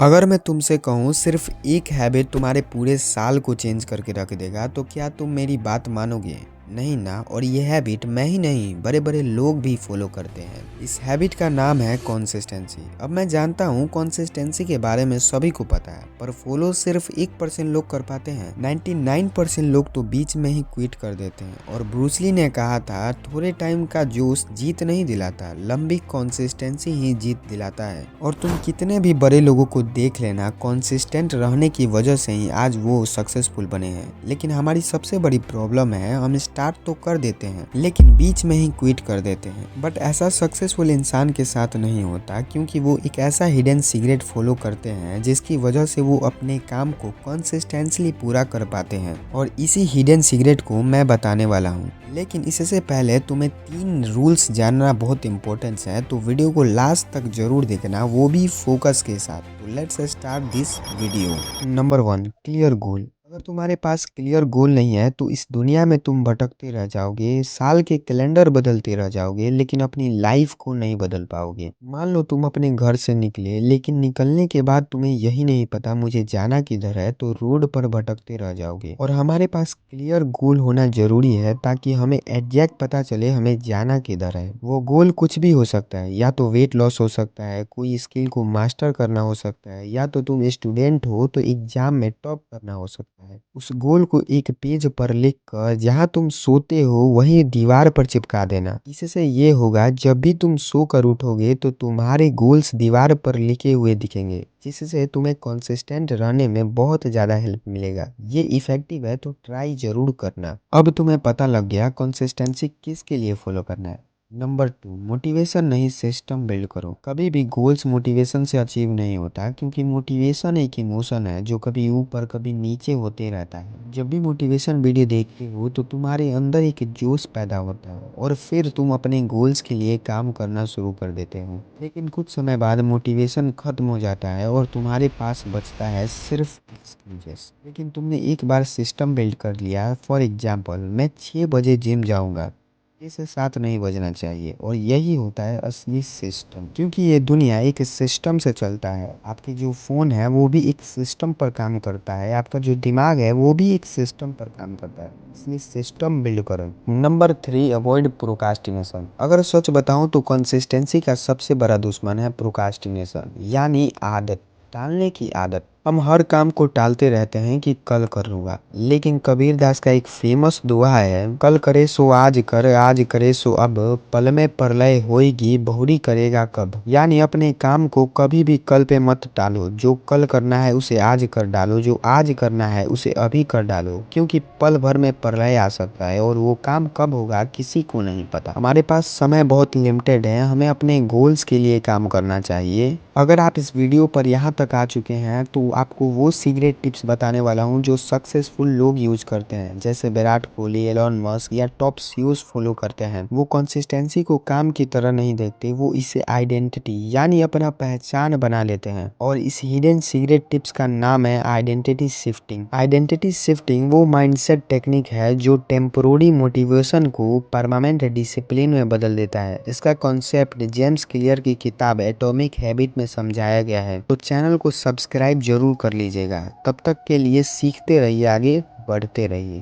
अगर मैं तुमसे कहूँ सिर्फ एक हैबिट तुम्हारे पूरे साल को चेंज करके रख देगा तो क्या तुम मेरी बात मानोगे? नहीं ना। और ये हैबिट मैं ही नहीं बड़े बड़े लोग भी फॉलो करते हैं। इस हैबिट का नाम है कंसिस्टेंसी। अब मैं जानता हूँ कंसिस्टेंसी के बारे में सभी को पता है, पर फॉलो सिर्फ 1% लोग कर पाते हैं। 99% लोग तो बीच में ही क्विट कर देते हैं। और ब्रूस ली ने कहा था, थोड़े टाइम का जोश जीत नहीं दिलाता, लंबी कंसिस्टेंसी ही जीत दिलाता है। और तुम कितने भी बड़े लोगों को देख लेना, कंसिस्टेंट रहने की वजह से ही आज वो सक्सेसफुल बने हैं। लेकिन हमारी सबसे बड़ी प्रॉब्लम है, हम स्टार्ट तो कर देते हैं लेकिन बीच में ही क्विट कर देते हैं। बट ऐसा सक्सेसफुल इंसान के साथ नहीं होता, क्योंकि वो एक ऐसा हिडन सीक्रेट फॉलो करते हैं जिसकी वजह से वो अपने काम को कंसिस्टेंटली पूरा कर पाते हैं। और इसी हिडन सीक्रेट को मैं बताने वाला हूँ। लेकिन इससे पहले तुम्हें 3 रूल्स जानना बहुत इंपॉर्टेंट है, तो वीडियो को लास्ट तक जरूर देखना, वो भी फोकस के साथ। तो let's start this video. Number 1, clear goal. अगर तुम्हारे पास क्लियर गोल नहीं है तो इस दुनिया में तुम भटकते रह जाओगे, साल के कैलेंडर बदलते रह जाओगे, लेकिन अपनी लाइफ को नहीं बदल पाओगे। मान लो तुम अपने घर से निकले, लेकिन निकलने के बाद तुम्हें यही नहीं पता मुझे जाना किधर है, तो रोड पर भटकते रह जाओगे। और हमारे पास क्लियर गोल होना जरूरी है ताकि हमें एग्जैक्ट पता चले हमें जाना किधर है। वो गोल कुछ भी हो सकता है, या तो वेट लॉस हो सकता है, कोई स्किल को मास्टर करना हो सकता है, या तो तुम स्टूडेंट हो तो एग्जाम में टॉप करना हो सकता है। उस गोल को एक पेज पर लिख कर जहाँ तुम सोते हो वही दीवार पर चिपका देना। इससे ये होगा, जब भी तुम सो कर उठोगे तो तुम्हारे गोल्स दीवार पर लिखे हुए दिखेंगे, जिससे तुम्हें कंसिस्टेंट रहने में बहुत ज़्यादा हेल्प मिलेगा। ये इफेक्टिव है, तो ट्राई जरूर करना। अब तुम्हें पता लग गया कंसिस्टेंसी किसके लिए फॉलो करना है। नंबर 2, मोटिवेशन नहीं सिस्टम बिल्ड करो। कभी भी गोल्स मोटिवेशन से अचीव नहीं होता, क्योंकि मोटिवेशन एक इमोशन है जो कभी ऊपर कभी नीचे होते रहता है। जब भी मोटिवेशन वीडियो देखते हो तो तुम्हारे अंदर एक जोश पैदा होता है और फिर तुम अपने गोल्स के लिए काम करना शुरू कर देते हो। लेकिन कुछ समय बाद मोटिवेशन खत्म हो जाता है और तुम्हारे पास बचता है सिर्फ एक्सक्यूजेस। लेकिन तुमने एक बार सिस्टम बिल्ड कर लिया, फॉर एग्जाम्पल मैं 6 बजे जिम जाऊंगा, 6 से 7 नहीं बजना चाहिए। और यही होता है असली सिस्टम, क्योंकि ये दुनिया एक सिस्टम से चलता है। आपकी जो फ़ोन है वो भी एक सिस्टम पर काम करता है, आपका जो दिमाग है वो भी एक सिस्टम पर काम करता है। इसलिए सिस्टम बिल्ड करो। Number 3, avoid procrastination. अगर सच बताऊं तो कंसिस्टेंसी का सबसे बड़ा दुश्मन है प्रोकास्टिनेशन, यानी आदत, टालने की आदत। हम हर काम को टालते रहते हैं कि कल कर लूंगा, लेकिन कबीर दास का एक फेमस दुआ है, कल करे सो आज कर, आज करे सो अब, पल में प्रलय होएगी बहुरी करेगा कब। यानी अपने काम को कभी भी कल पे मत टालो, जो कल करना है उसे आज कर डालो, जो आज करना है उसे अभी कर डालो, क्योंकि पल भर में प्रलय आ सकता है और वो काम कब होगा किसी को नहीं पता। हमारे पास समय बहुत लिमिटेड है, हमें अपने गोल्स के लिए काम करना चाहिए। अगर आप इस वीडियो पर यहाँ तक आ चुके हैं तो आपको वो सीक्रेट टिप्स बताने वाला हूँ जो सक्सेसफुल लोग यूज करते हैं, जैसे विराट कोहली, एलन मस्क या टॉप सीईओज फॉलो करते हैं। वो कंसिस्टेंसी को काम की तरह नहीं देखते, वो इसे आइडेंटिटी यानी अपना पहचान बना लेते हैं। और इस हिडन सीक्रेट टिप्स का नाम है आइडेंटिटी शिफ्टिंग। आइडेंटिटी शिफ्टिंग वो माइंडसेट टेक्निक है जो टेम्पोररी मोटिवेशन को परमानेंट डिसिप्लिन में बदल देता है। इसका कॉन्सेप्ट जेम्स क्लियर की किताब एटॉमिक हैबिट में समझाया गया है। तो चैनल को सब्सक्राइब जरूर कर लीजिएगा। तब तक के लिए सीखते रहिए, आगे बढ़ते रहिए।